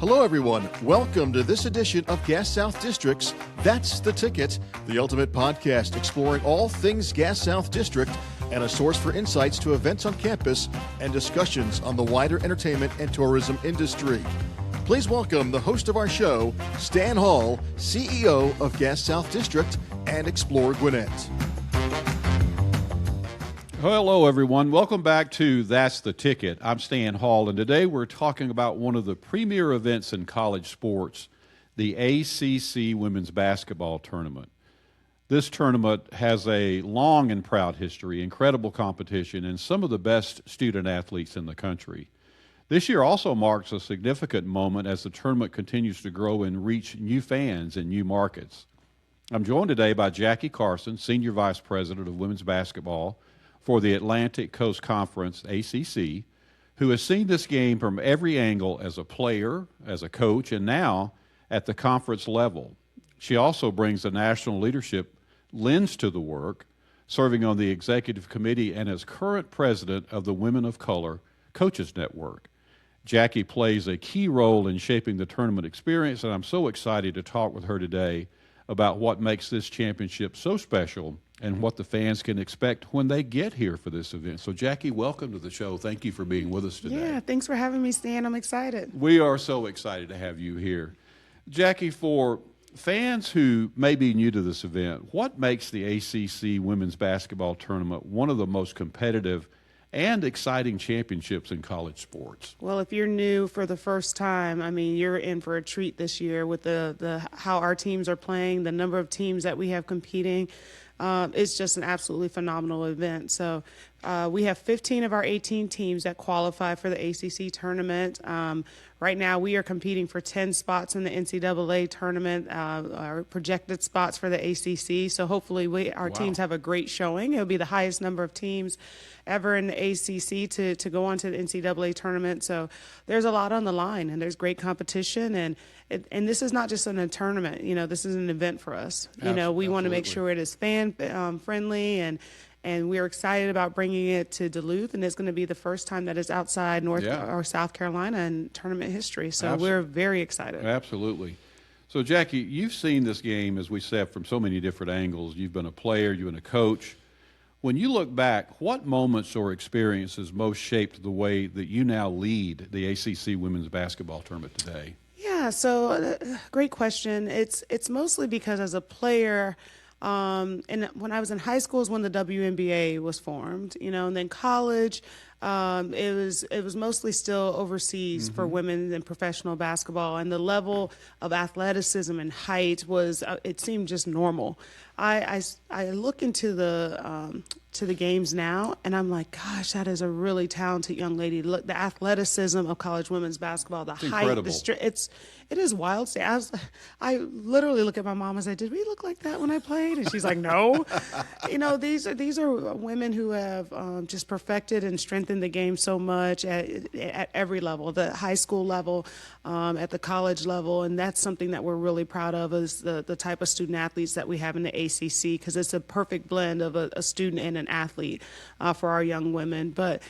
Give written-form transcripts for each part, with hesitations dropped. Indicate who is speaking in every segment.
Speaker 1: Hello, everyone. Welcome to this edition of Gas South District's That's the Ticket, the ultimate podcast exploring all things Gas South District and a source for insights to events on campus and discussions on the wider entertainment and tourism industry. Please welcome the host of our show, Stan Hall, CEO of Gas South District and Explore Gwinnett.
Speaker 2: Hello, everyone. Welcome back to That's the Ticket. I'm Stan Hall, and today we're talking about one of the premier events in college sports, the ACC Women's Basketball Tournament. This tournament has a long and proud history, incredible competition, and some of the best student athletes in the country. This year also marks a significant moment as the tournament continues to grow and reach new fans in new markets. I'm joined today by Jackie Carson, Senior Vice President of Women's Basketball for the Atlantic Coast Conference, ACC, who has seen this game from every angle as a player, as a coach, and now at the conference level. She also brings a national leadership lens to the work, serving on the executive committee and as current president of the Women of Color Coaches Network. Jackie plays a key role in shaping the tournament experience, and I'm so excited to talk with her today about what makes this championship so special and what the fans can expect when they get here for this event. So, Jackie, welcome to the show. Thank you for being with us today.
Speaker 3: Yeah, thanks for having me, Stan. I'm excited.
Speaker 2: We are so excited to have you here. Jackie, for fans who may be new to this event, what makes the ACC Women's Basketball Tournament one of the most competitive and exciting championships in college sports?
Speaker 3: Well, if you're new for the first time, I mean, you're in for a treat this year with the how our teams are playing, the number of teams that we have competing. It's just an absolutely phenomenal event. So we have 15 of our 18 teams that qualify for the ACC tournament. Right now we are competing for 10 spots in the NCAA tournament, our projected spots for the ACC. So hopefully our teams have a great showing. It'll be the highest number of teams ever in the ACC to go on to the NCAA tournament. So there's a lot on the line, and there's great competition. And this is not just a tournament. You know, this is an event for us. You know, we want to make sure it is fan friendly, and we're excited about bringing it to Duluth, and it's going to be the first time that it's outside North or South Carolina in tournament history. So we're very excited.
Speaker 2: Absolutely. So, Jackie, you've seen this game, as we said, from so many different angles. You've been a player, you've been a coach. When you look back, what moments or experiences most shaped the way that you now lead the ACC Women's Basketball Tournament today?
Speaker 3: Yeah, so great question. It's mostly because as a player, and when I was in high school is when the WNBA was formed, you know, and then college, it was mostly still overseas for women in professional basketball, and the level of athleticism and height was it seemed just normal. I look into the games now, and I'm like, gosh, that is a really talented young lady. Look, the athleticism of college women's basketball, the height,
Speaker 2: incredible.
Speaker 3: It is wild. I literally look at my mom and say, did we look like that when I played? And she's like, no. You know, these are women who have just perfected and strengthened the game so much at every level, the high school level, at the college level, and that's something that we're really proud of, is the type of student athletes that we have in the ACC, because it's a perfect blend of a student and an athlete for our young women. But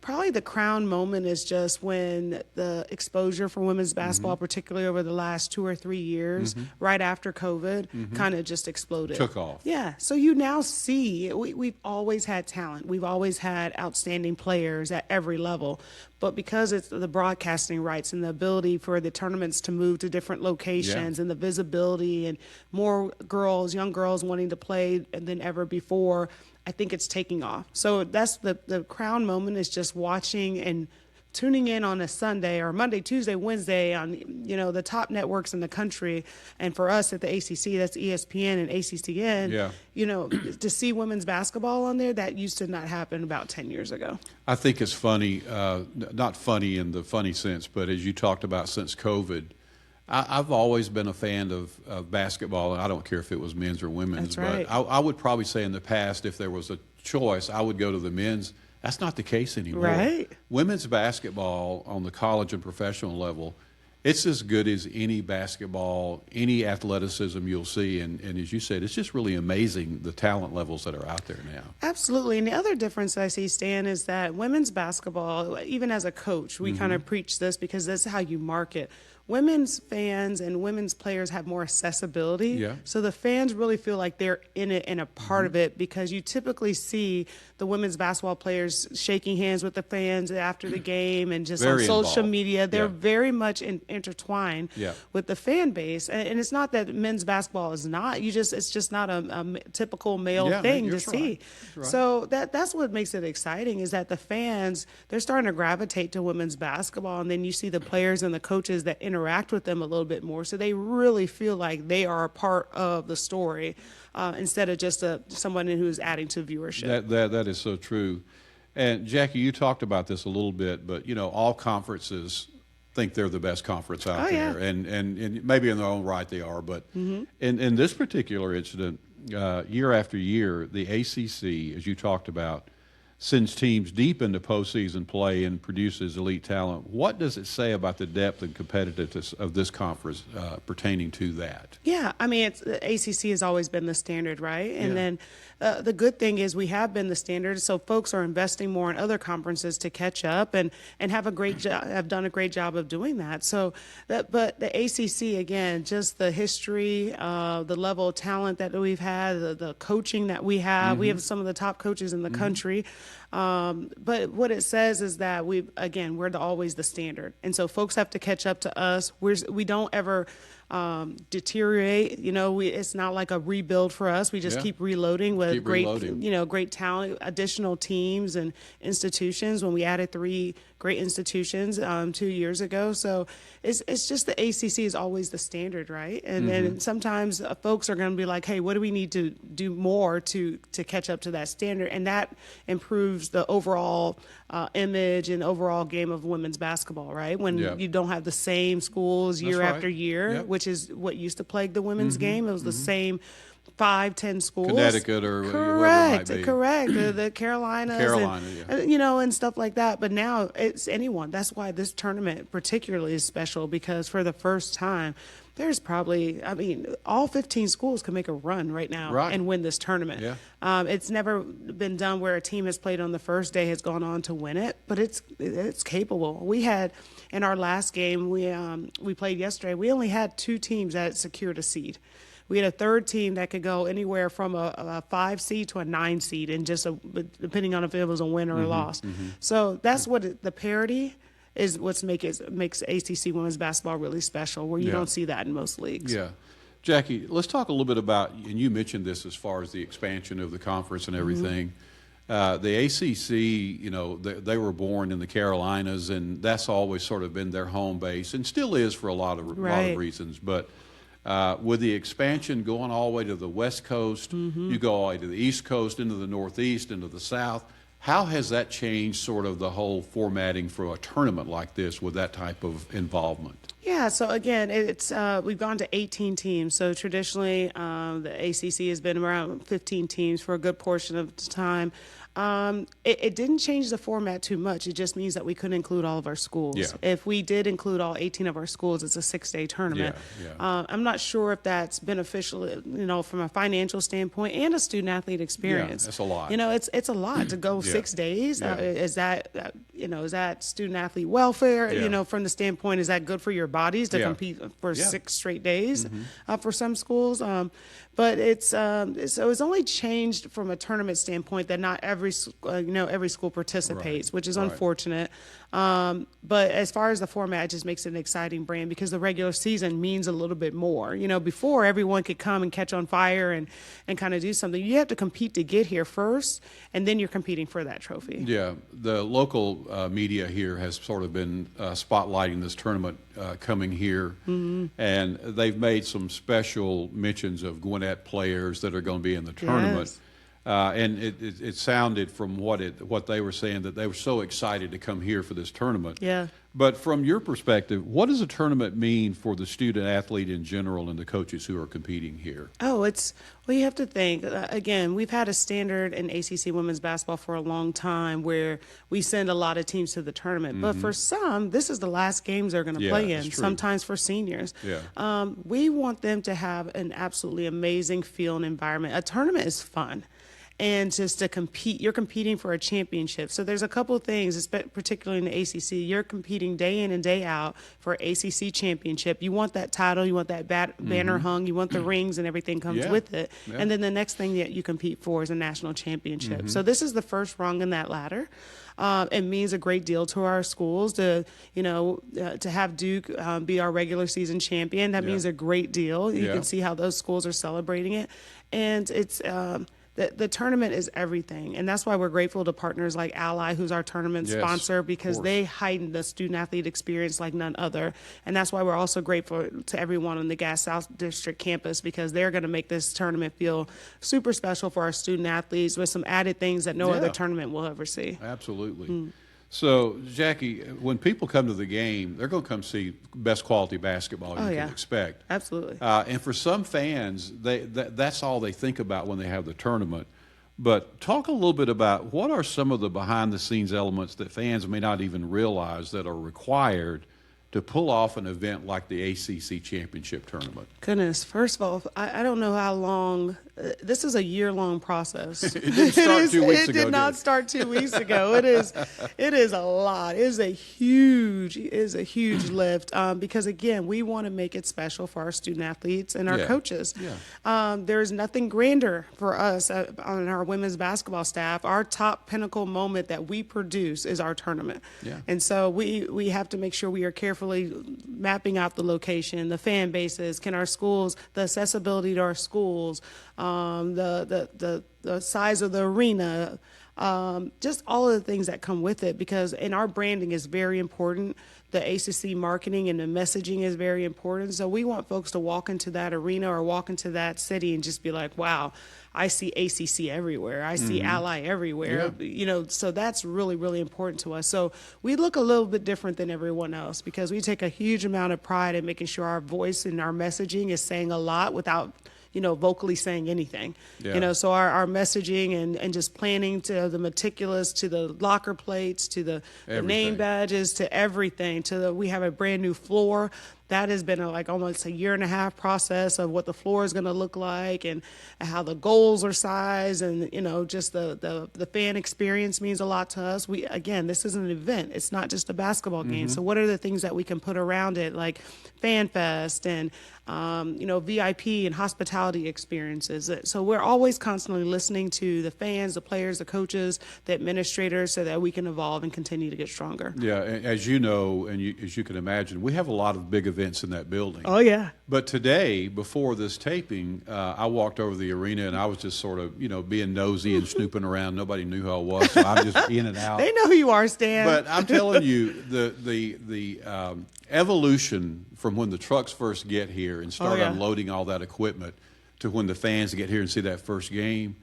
Speaker 3: probably the crown moment is just when the exposure for women's basketball, particularly over the last 2 or 3 years, right after COVID, kind of just exploded.
Speaker 2: Took off.
Speaker 3: Yeah. So you now see we've always had talent. We've always had outstanding players at every level. But because it's the broadcasting rights and the ability for the tournaments to move to different locations and the visibility and more young girls wanting to play than ever before, I think it's taking off. So that's the crown moment, is just watching and tuning in on a Sunday or Monday, Tuesday, Wednesday on, you know, the top networks in the country. And for us at the ACC, that's ESPN and ACCN, you know, to see women's basketball on there, that used to not happen about 10 years ago.
Speaker 2: I think it's funny, not funny in the funny sense, but as you talked about since COVID, I've always been a fan of basketball, and I don't care if it was men's or women's.
Speaker 3: That's right.
Speaker 2: But I would probably say in the past, if there was a choice, I would go to the men's. That's not the case anymore.
Speaker 3: Right.
Speaker 2: Women's basketball on the college and professional level, it's as good as any basketball, any athleticism you'll see. And as you said, it's just really amazing the talent levels that are out there now.
Speaker 3: Absolutely. And the other difference I see, Stan, is that women's basketball, even as a coach, we kind of preach this because that's how you market. Women's fans and women's players have more accessibility.
Speaker 2: Yeah.
Speaker 3: So the fans really feel like they're in it and a part of it, because you typically see the women's basketball players shaking hands with the fans after the game and just
Speaker 2: Very
Speaker 3: on social
Speaker 2: involved.
Speaker 3: media. They're
Speaker 2: Yeah.
Speaker 3: very much intertwined
Speaker 2: Yeah.
Speaker 3: with the fan base. And it's not that men's basketball is not. It's just not a typical male
Speaker 2: Yeah,
Speaker 3: thing
Speaker 2: you're
Speaker 3: to
Speaker 2: right.
Speaker 3: see.
Speaker 2: That's right.
Speaker 3: So that's what makes it exciting, is that the fans, they're starting to gravitate to women's basketball, and then you see the players and the coaches that interact with them a little bit more, so they really feel like they are a part of the story, instead of just someone who's adding to viewership.
Speaker 2: That is so true. And Jackie, you talked about this a little bit, but all conferences think they're the best conference out
Speaker 3: Oh, yeah.
Speaker 2: there, and maybe in their own right they are. But in this particular incident, year after year, the ACC, as you talked about, sends teams deep into postseason play and produces elite talent. What does it say about the depth and competitiveness of this conference pertaining to that?
Speaker 3: Yeah, I mean, the ACC has always been the standard, right? And
Speaker 2: Yeah.
Speaker 3: then the good thing is we have been the standard, so folks are investing more in other conferences to catch up and have done a great job of doing that. So, but the ACC, again, just the history, the level of talent that we've had, the coaching that we have. We have some of the top coaches in the country. But what it says is that we're always the standard, and so folks have to catch up to us. We don't ever deteriorate. It's not like a rebuild for us. We just
Speaker 2: Yeah.
Speaker 3: keep reloading with
Speaker 2: Keep
Speaker 3: great,
Speaker 2: reloading.
Speaker 3: great talent, additional teams and institutions. When we added 3 great institutions 2 years ago, so it's just the ACC is always the standard, right? And then sometimes folks are going to be like, "Hey, what do we need to do more to catch up to that standard?" And that improves the overall image and overall game of women's basketball, right? When
Speaker 2: Yeah.
Speaker 3: you don't have the same schools year
Speaker 2: right.
Speaker 3: after year,
Speaker 2: Yep.
Speaker 3: which is what used to plague the women's game. It was the same 5-10 schools.
Speaker 2: Connecticut or whoever it
Speaker 3: correct,
Speaker 2: might be.
Speaker 3: correct. The Carolinas,
Speaker 2: Carolina,
Speaker 3: and, and stuff like that. But now it's anyone. That's why this tournament particularly is special, because for the first time, there's probably, all 15 schools can make a run right now and win this tournament.
Speaker 2: Yeah.
Speaker 3: It's never been done where a team has played on the first day has gone on to win it, but it's capable. We had, in our last game we played yesterday, we only had 2 teams that secured a seed. We had a third team that could go anywhere from a 5 seed to a 9 seed, and depending on if it was a win or a loss. So that's what the parity is. What makes ACC women's basketball really special, where you don't see that in most leagues.
Speaker 2: Yeah. Jackie, let's talk a little bit about, and you mentioned this as far as the expansion of the conference and everything. The ACC, they were born in the Carolinas, and that's always sort of been their home base, and still is for a lot of reasons. But with the expansion going all the way to the West Coast, you go all the way to the East Coast, into the Northeast, into the South. How has that changed sort of the whole formatting for a tournament like this with that type of involvement?
Speaker 3: Yeah, so again, we've gone to 18 teams. So traditionally, the ACC has been around 15 teams for a good portion of the time. It didn't change the format too much. It just means that we couldn't include all of our schools.
Speaker 2: Yeah.
Speaker 3: If we did include all 18 of our schools, it's a 6-day tournament.
Speaker 2: Yeah.
Speaker 3: I'm not sure if that's beneficial, from a financial standpoint and a student-athlete experience.
Speaker 2: Yeah, that's a lot.
Speaker 3: It's a lot to go 6 days.
Speaker 2: Yeah.
Speaker 3: Is that student-athlete welfare?
Speaker 2: Yeah.
Speaker 3: From the standpoint, is that good for your bodies to compete for 6 straight days for some schools? But it's only changed from a tournament standpoint that not every school participates, which is unfortunate. But as far as the format, it just makes it an exciting brand, because the regular season means a little bit more. Before, everyone could come and catch on fire and kind of do something. You have to compete to get here first, and then you're competing for that trophy.
Speaker 2: Yeah, the local media here has sort of been spotlighting this tournament coming here, and they've made some special mentions of Gwinnett players that are going to be in the tournament. And it sounded from what they were saying that they were so excited to come here for this tournament.
Speaker 3: Yeah.
Speaker 2: But from your perspective, what does a tournament mean for the student athlete in general and the coaches who are competing here?
Speaker 3: Oh, you have to think, again, we've had a standard in ACC women's basketball for a long time where we send a lot of teams to the tournament. But for some, this is the last games they're going to play in, sometimes for seniors.
Speaker 2: Yeah.
Speaker 3: We want them to have an absolutely amazing feel and environment. A tournament is fun. And just to compete, you're competing for a championship. So there's a couple of things, particularly in the ACC. You're competing day in and day out for ACC championship. You want that title, you want that banner hung, you want the rings and everything comes with it. Yeah. And then the next thing that you compete for is a national championship. So this is the first rung in that ladder. It means a great deal to our schools to have Duke be our regular season champion. That means a great deal. You can see how those schools are celebrating it, and it's. The tournament is everything, and that's why we're grateful to partners like Ally, who's our tournament sponsor, because they heighten the student-athlete experience like none other. And that's why we're also grateful to everyone on the Gas South District campus, because they're going to make this tournament feel super special for our student-athletes with some added things that no other tournament will ever see.
Speaker 2: Absolutely. So, Jackie, when people come to the game, they're going to come see best quality basketball you can expect.
Speaker 3: Absolutely.
Speaker 2: And for some fans, that's all they think about when they have the tournament. But talk a little bit about what are some of the behind-the-scenes elements that fans may not even realize that are required to pull off an event like the ACC Championship Tournament?
Speaker 3: Goodness, first of all, I don't know how long. This is a year-long process.
Speaker 2: It didn't start 2 weeks ago.
Speaker 3: It did not start 2 weeks ago. It is a lot. It is a huge lift because, again, we want to make it special for our student-athletes and our coaches. Yeah. There's nothing grander for us on our women's basketball staff. Our top pinnacle moment that we produce is our tournament. Yeah. And so we have to make sure we are carefully mapping out the location, the fan bases, can our schools, the accessibility to our schools, the size of the arena, just all of the things that come with it, because in our branding is very important. The ACC marketing and the messaging is very important. So we want folks to walk into that arena or walk into that city and just be like, wow, I see ACC everywhere. I see Ally everywhere. Yeah. So that's really, really important to us. So we look a little bit different than everyone else because we take a huge amount of pride in making sure our voice and our messaging is saying a lot without vocally saying anything. Yeah. So our messaging and just planning, to the meticulous, to the locker plates, to the name badges, to everything, we have a brand new floor. That has been almost a year and a half process of what the floor is going to look like and how the goals are sized, and just the fan experience means a lot to us. This is an event. It's not just a basketball game. So what are the things that we can put around it, like Fan Fest and VIP and hospitality experiences? So we're always constantly listening to the fans, the players, the coaches, the administrators, so that we can evolve and continue to get stronger.
Speaker 2: Yeah, as you know, and as you can imagine, we have a lot of big events in that building.
Speaker 3: Oh, yeah.
Speaker 2: But today, before this taping, I walked over the arena and I was just sort of, being nosy and snooping around. Nobody knew who I was, so I'm just in and out.
Speaker 3: They know who you are, Stan.
Speaker 2: But I'm telling you, the evolution from when the trucks first get here and start unloading all that equipment to when the fans get here and see that first game,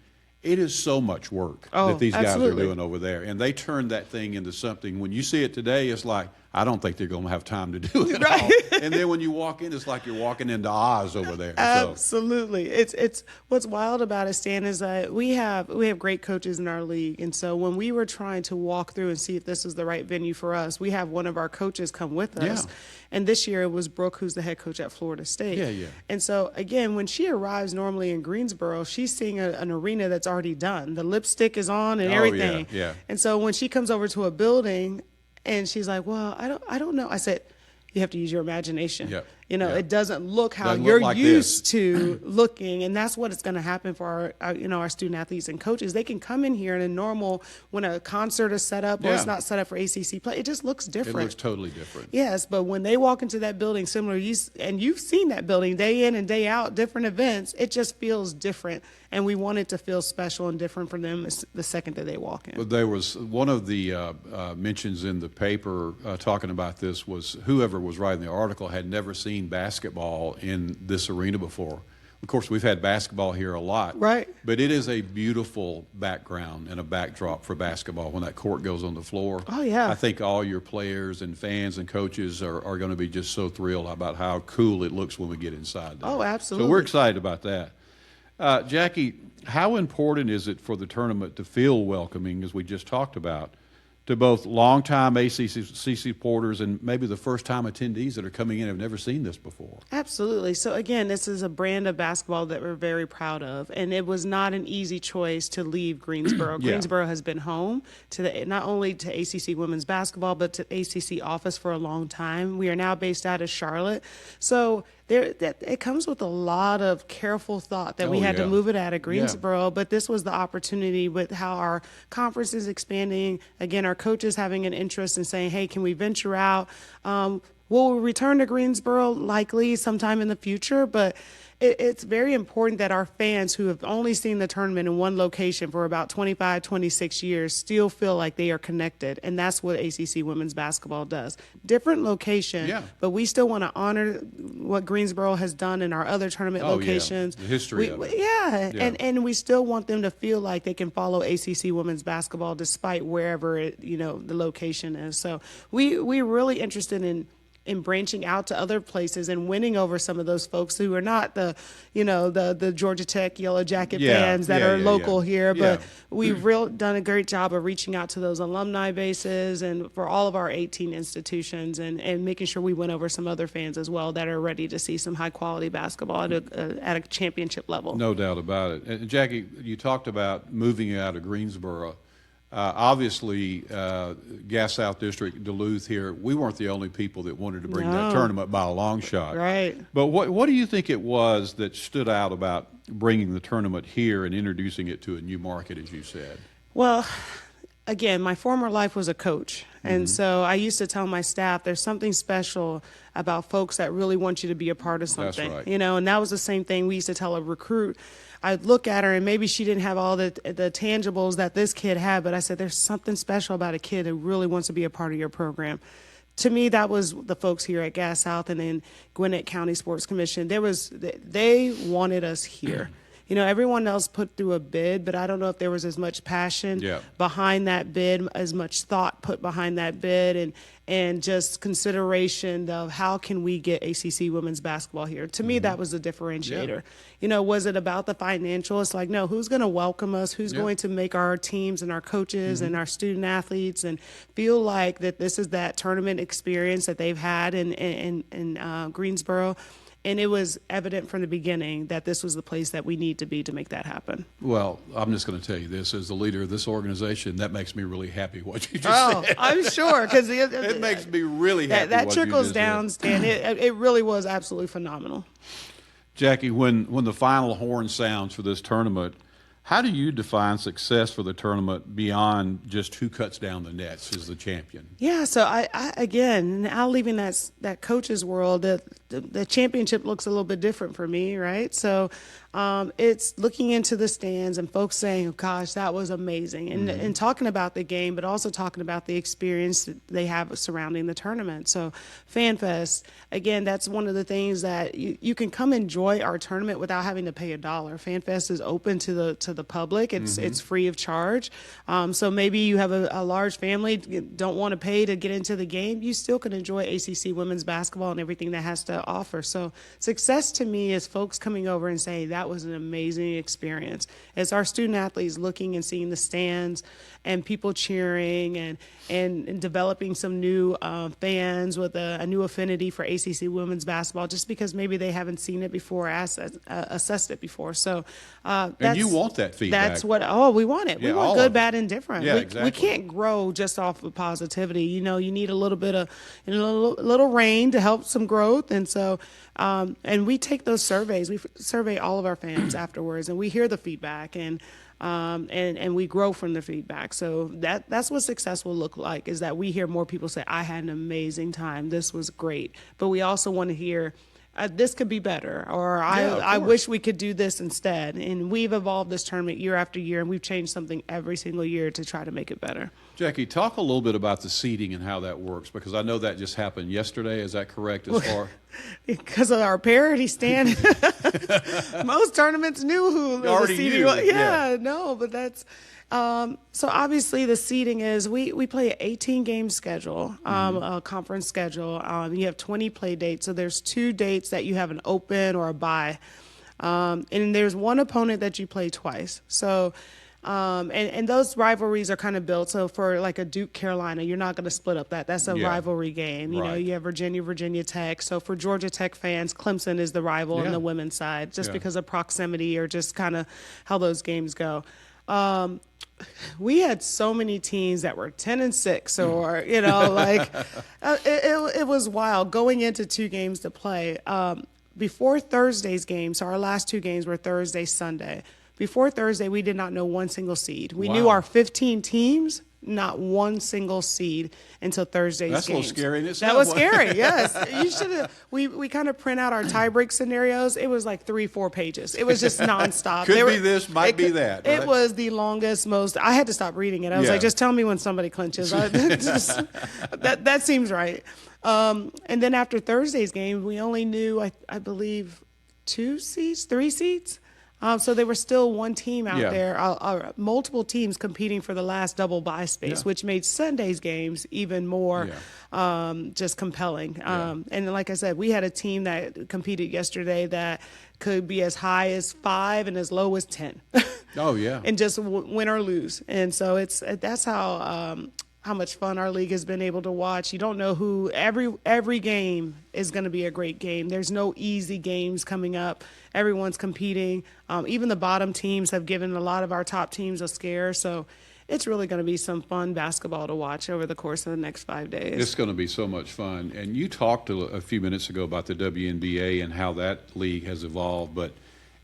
Speaker 2: it is so much work that these guys are doing over there. And they turn that thing into something. When you see it today, it's like, I don't think they're going to have time to do it all. And then when you walk in, it's like you're walking into Oz over there.
Speaker 3: Absolutely. It's what's wild about it, Stan, is that we have great coaches in our league. And so when we were trying to walk through and see if this is the right venue for us, we have one of our coaches come with us. Yeah. And this year it was Brooke, who's the head coach at Florida State. Yeah. And so, again, when she arrives normally in Greensboro, she's seeing an arena that's already done. The lipstick is on and everything. Yeah. And so when she comes over to a building, and she's like, well, I don't know. I said, you have to use your imagination. Yep. It doesn't look how you're like used to looking, and that's what it's going to happen for our student athletes and coaches. They can come in here in when a concert is set up or it's not set up for ACC play, it just looks different.
Speaker 2: It looks totally different.
Speaker 3: Yes, but when they walk into that building, and you've seen that building day in and day out, different events, it just feels different, and we want it to feel special and different for them the second that they walk in.
Speaker 2: Well, there was one of the mentions in the paper talking about this was whoever was writing the article had never seen basketball in this arena before. Of course, we've had basketball here a lot.
Speaker 3: Right.
Speaker 2: But it is a beautiful background and a backdrop for basketball when that court goes on the floor.
Speaker 3: Oh, yeah.
Speaker 2: I think all your players and fans and coaches are going to be just so thrilled about how cool it looks when we get inside there.
Speaker 3: Oh, absolutely.
Speaker 2: So we're excited about that. Jackie, how important is it for the tournament to feel welcoming, as we just talked about, to both longtime ACC supporters and maybe the first-time attendees that are coming in and have never seen this before?
Speaker 3: Absolutely. So, again, this is a brand of basketball that we're very proud of, and it was not an easy choice to leave Greensboro.
Speaker 2: Yeah.
Speaker 3: Greensboro has been home to not only to ACC women's basketball, but to ACC office for a long time. We are now based out of Charlotte. So it comes with a lot of careful thought that we had to move it out of Greensboro, but this was the opportunity with how our conference is expanding. Again, our coaches having an interest in saying, hey, can we venture out? We'll return to Greensboro likely sometime in the future, but it's very important that our fans who have only seen the tournament in one location for about 25, 26 years still feel like they are connected, and that's what ACC women's basketball does. Different location, but we still want to honor what Greensboro has done in our other tournament locations.
Speaker 2: The history of it.
Speaker 3: And we still want them to feel like they can follow ACC women's basketball despite wherever the location is. So we're really interested in branching out to other places and winning over some of those folks who are not the Georgia Tech Yellow Jacket fans that are local here. But we've done a great job of reaching out to those alumni bases and for all of our 18 institutions and making sure we win over some other fans as well that are ready to see some high quality basketball at a championship level.
Speaker 2: No doubt about it. And Jackie, you talked about moving out of Greensboro. Obviously, Gas South District, Duluth here, we weren't the only people that wanted to bring that tournament by a long shot.
Speaker 3: Right.
Speaker 2: But what do you think it was that stood out about bringing the tournament here and introducing it to a new market, as you said?
Speaker 3: Well, again, my former life was a coach. And so I used to tell my staff there's something special about folks that really want you to be a part of something.
Speaker 2: That's right.
Speaker 3: And that was the same thing we used to tell a recruit. I'd look at her and maybe she didn't have all the tangibles that this kid had, but I said there's something special about a kid who really wants to be a part of your program. To me, that was the folks here at Gas South and then Gwinnett County Sports Commission. They wanted us here. Everyone else put through a bid, but I don't know if there was as much passion behind that bid, as much thought put behind that bid, and just consideration of how can we get ACC women's basketball here. To me, that was the differentiator. Was it about the financial? It's like, no, who's going to welcome us? Who's going to make our teams and our coaches and our student athletes and feel like that this is that tournament experience that they've had in Greensboro? And it was evident from the beginning that this was the place that we need to be to make that happen.
Speaker 2: Well, I'm just going to tell you this. As the leader of this organization, that makes me really happy what you just said.
Speaker 3: I'm sure. Because
Speaker 2: it makes me really happy
Speaker 3: that
Speaker 2: what
Speaker 3: trickles
Speaker 2: you just
Speaker 3: down,
Speaker 2: said.
Speaker 3: Stan. It really was absolutely phenomenal.
Speaker 2: Jackie, when the final horn sounds for this tournament, how do you define success for the tournament beyond just who cuts down the nets as the champion?
Speaker 3: Yeah, so I again, now leaving that coach's world, the championship looks a little bit different for me, right? So it's looking into the stands and folks saying, oh, gosh, that was amazing. And talking about the game, but also talking about the experience that they have surrounding the tournament. So FanFest, again, that's one of the things that you can come enjoy our tournament without having to pay $1. FanFest is open to the public. It's free of charge. So maybe you have a large family, don't want to pay to get into the game. You still can enjoy ACC women's basketball and everything that has to offer. So success to me is folks coming over and saying that was an amazing experience. It's our student athletes looking and seeing the stands and people cheering and developing some new fans with a new affinity for ACC women's basketball just because maybe they haven't seen it before, assessed it before. So
Speaker 2: and you want that feedback.
Speaker 3: That's what we want it.
Speaker 2: Yeah,
Speaker 3: we want good, bad, and different.
Speaker 2: Yeah,
Speaker 3: we
Speaker 2: exactly.
Speaker 3: can't grow just off of positivity. You need a little bit of little rain to help some growth. And so and we take those surveys. We survey all of our fans afterwards, and we hear the feedback and we grow from the feedback. So that's what success will look like, is that we hear more people say, I had an amazing time. This was great. But we also want to hear this could be better, or
Speaker 2: Yeah, of
Speaker 3: I
Speaker 2: course.
Speaker 3: wish we could do this instead. And we've evolved this tournament year after year, and we've changed something every single year to try to make it better.
Speaker 2: Jackie, talk a little bit about the seating and how that works, because I know that just happened yesterday. Is that correct? As far
Speaker 3: Because of our parity stand, most tournaments knew who the
Speaker 2: Already
Speaker 3: seating
Speaker 2: knew,
Speaker 3: was.
Speaker 2: yeah.
Speaker 3: No, but that's so obviously the seating is we play an 18-game schedule, a conference schedule. You have 20 play dates, so there's 2 dates that you have an open or a bye, and there's one opponent that you play twice. So. And those rivalries are kind of built. So for like a Duke Carolina, you're not going to split up that. That's a
Speaker 2: Yeah.
Speaker 3: rivalry game. You know,
Speaker 2: Right.
Speaker 3: you have Virginia Tech. So for Georgia Tech fans, Clemson is the rival on
Speaker 2: Yeah.
Speaker 3: the women's side, just
Speaker 2: Yeah.
Speaker 3: because of proximity or just kind of how those games go. We had so many teams that were 10-6, or like it was wild going into 2 games to play. Before Thursday's game, so our last 2 games were Thursday, Sunday. Before Thursday, we did not know one single seed. We knew
Speaker 2: Wow.
Speaker 3: our 15 teams, not one single seed until Thursday's
Speaker 2: That's a
Speaker 3: games.
Speaker 2: little scary in itself.
Speaker 3: That was scary, yes. You should have. We kind of print out our tiebreak scenarios. It was like 3-4 pages. It was just nonstop.
Speaker 2: Could
Speaker 3: They
Speaker 2: be this, might be that, right?
Speaker 3: It was the longest, most. I had to stop reading it. I was
Speaker 2: Yeah.
Speaker 3: like, just tell me when somebody clinches. That seems right. And then after Thursday's game, we only knew, I believe, 3 seeds. So there was still one team out
Speaker 2: Yeah.
Speaker 3: there, multiple teams competing for the last double bye space,
Speaker 2: Yeah.
Speaker 3: which made Sunday's games even more just compelling. And like I said, we had a team that competed yesterday that could be as high as 5 and as low as 10.
Speaker 2: Oh, yeah.
Speaker 3: And just win or lose. And so that's how much fun our league has been able to watch. You don't know who every game is going to be a great game. There's no easy games coming up. Everyone's competing. Even the bottom teams have given a lot of our top teams a scare. So it's really going to be some fun basketball to watch over the course of the next 5 days.
Speaker 2: It's going to be so much fun. And you talked a few minutes ago about the WNBA and how that league has evolved. But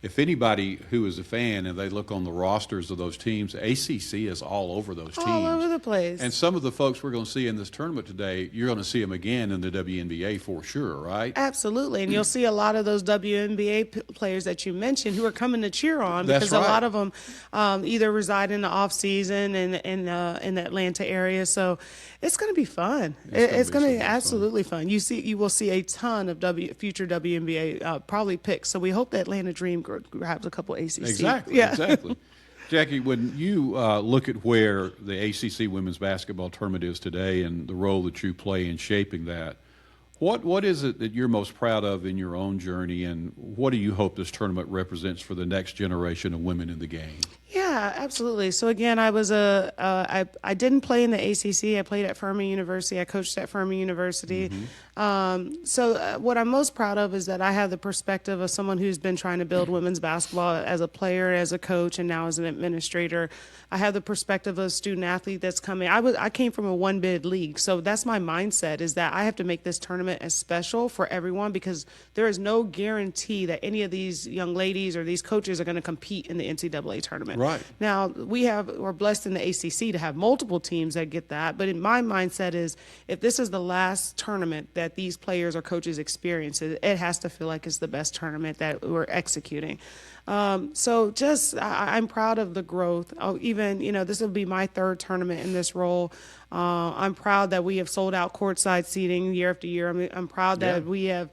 Speaker 2: if anybody who is a fan and they look on the rosters of those teams, ACC is all over those teams.
Speaker 3: All over the place.
Speaker 2: And some of the folks we're going to see in this tournament today, you're going to see them again in the WNBA for sure, right?
Speaker 3: Absolutely, and you'll see a lot of those WNBA players that you mentioned who are coming to cheer on,
Speaker 2: That's
Speaker 3: because
Speaker 2: right.
Speaker 3: a lot of them either reside in the off season in the Atlanta area. So it's going to be fun. It's going to be absolutely fun. You will see a ton of future WNBA probably picks. So we hope the Atlanta Dream grabs a couple ACC.
Speaker 2: Exactly,
Speaker 3: Yeah.
Speaker 2: exactly. Jackie, when you look at where the ACC women's basketball tournament is today and the role that you play in shaping that, what is it that you're most proud of in your own journey, and what do you hope this tournament represents for the next generation of women in the game?
Speaker 3: Yeah, absolutely. So again, I didn't play in the ACC. I played at Furman University. I coached at Furman University. So what I'm most proud of is that I have the perspective of someone who's been trying to build women's basketball as a player, as a coach, and now as an administrator. I have the perspective of a student athlete that's coming. I came from a one-bid league, so that's my mindset, is that I have to make this tournament as special for everyone, because there is no guarantee that any of these young ladies or these coaches are going to compete in the NCAA tournament.
Speaker 2: Right.
Speaker 3: Now, we're blessed in the ACC to have multiple teams that get that, but in my mindset is, if this is the last tournament that these players or coaches experience, it has to feel like it's the best tournament that we're executing. So I'm proud of the growth. Even, this will be my 3rd tournament in this role. I'm proud that we have sold out courtside seating year after year. I'm proud that we have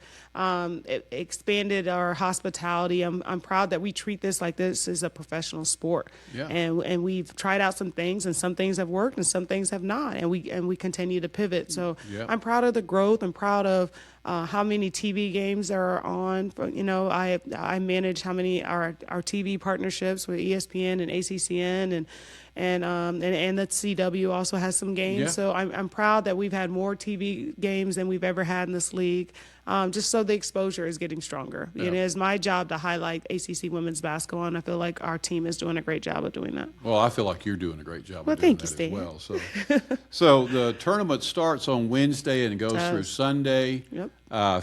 Speaker 3: expanded our hospitality. I'm proud that we treat this like this is a professional sport.
Speaker 2: Yeah.
Speaker 3: And we've tried out some things, and some things have worked and some things have not. And we continue to pivot. So I'm proud of the growth. I'm proud of how many TV games are on. I manage how many our TV partnerships with ESPN and ACCN and the CW also has some games.
Speaker 2: Yeah.
Speaker 3: So I'm proud that we've had more TV games than we've ever had in this league. Just so the exposure is getting stronger.
Speaker 2: Yeah.
Speaker 3: It is my job to highlight ACC women's basketball, and I feel like our team is doing a great job of doing that.
Speaker 2: Well, I feel like you're doing a great job
Speaker 3: Well,
Speaker 2: of doing
Speaker 3: thank
Speaker 2: that
Speaker 3: you,
Speaker 2: as
Speaker 3: Stan.
Speaker 2: well. So the tournament starts on Wednesday and goes through Sunday.
Speaker 3: Yep.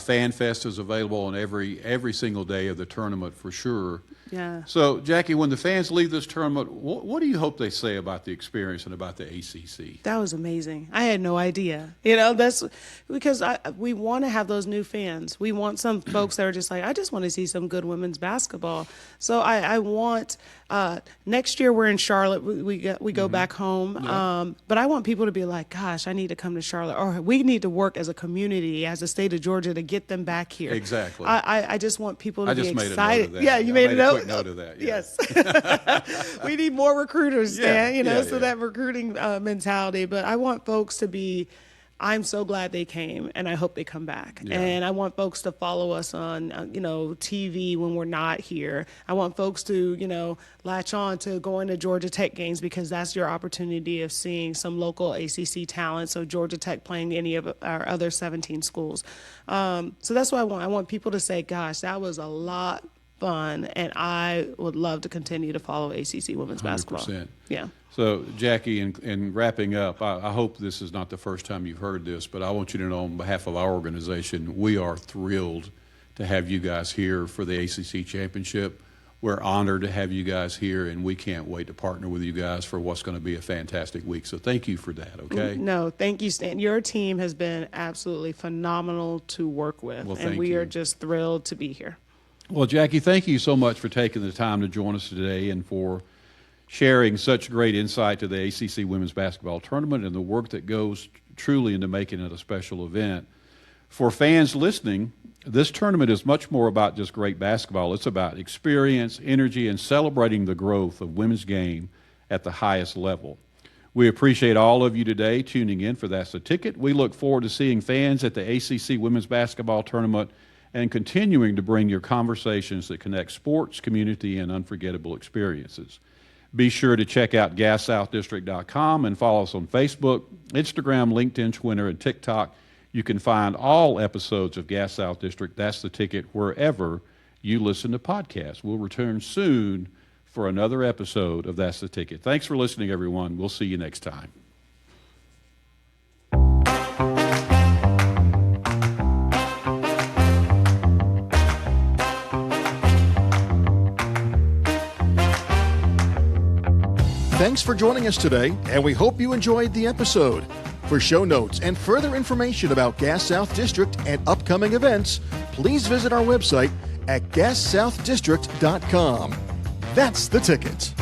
Speaker 2: Fan Fest is available on every single day of the tournament for sure.
Speaker 3: Yeah.
Speaker 2: So, Jackie, when the fans leave this tournament, what do you hope they say about the experience and about the ACC?
Speaker 3: That was amazing. I had no idea. That's because we want to have those new fans. We want some folks that are just like, I just want to see some good women's basketball. So I want next year we're in Charlotte. We go back home. Yeah. But I want people to be like, gosh, I need to come to Charlotte, or we need to work as a community, as a state of Georgia, to get them back here.
Speaker 2: Exactly.
Speaker 3: I just want people to be excited.
Speaker 2: Made a note of that.
Speaker 3: Yeah, you made a
Speaker 2: quick note of that. Yeah.
Speaker 3: Yes. We need more recruiters, Stan,
Speaker 2: so
Speaker 3: that recruiting mentality. But I want folks to be, I'm so glad they came, and I hope they come back. Yeah. And I want folks to follow us on, TV when we're not here. I want folks to, latch on to going to Georgia Tech games, because that's your opportunity of seeing some local ACC talent. So Georgia Tech playing any of our other 17 schools. So that's what I want. I want people to say, gosh, that was a lot fun, and I would love to continue to follow ACC women's
Speaker 2: 100%.
Speaker 3: basketball. Yeah.
Speaker 2: So, Jackie, in wrapping up, I hope this is not the first time you've heard this, but I want you to know on behalf of our organization, we are thrilled to have you guys here for the ACC Championship. We're honored to have you guys here, and we can't wait to partner with you guys for what's going to be a fantastic week. So thank you for that, okay?
Speaker 3: No, thank you, Stan. Your team has been absolutely phenomenal to work with,
Speaker 2: well,
Speaker 3: and we are just thrilled to be here.
Speaker 2: Well, Jackie, thank you so much for taking the time to join us today and for sharing such great insight to the ACC Women's Basketball Tournament and the work that goes truly into making it a special event. For fans listening, this tournament is much more about just great basketball. It's about experience, energy, and celebrating the growth of women's game at the highest level. We appreciate all of you today tuning in for That's the Ticket. We look forward to seeing fans at the ACC Women's Basketball Tournament and continuing to bring your conversations that connect sports, community, and unforgettable experiences. Be sure to check out GasSouthDistrict.com and follow us on Facebook, Instagram, LinkedIn, Twitter, and TikTok. You can find all episodes of Gas South District, That's the Ticket, wherever you listen to podcasts. We'll return soon for another episode of That's the Ticket. Thanks for listening, everyone. We'll see you next time.
Speaker 1: Thanks for joining us today, and we hope you enjoyed the episode. For show notes and further information about Gas South District and upcoming events, please visit our website at GasSouthDistrict.com. That's the Ticket.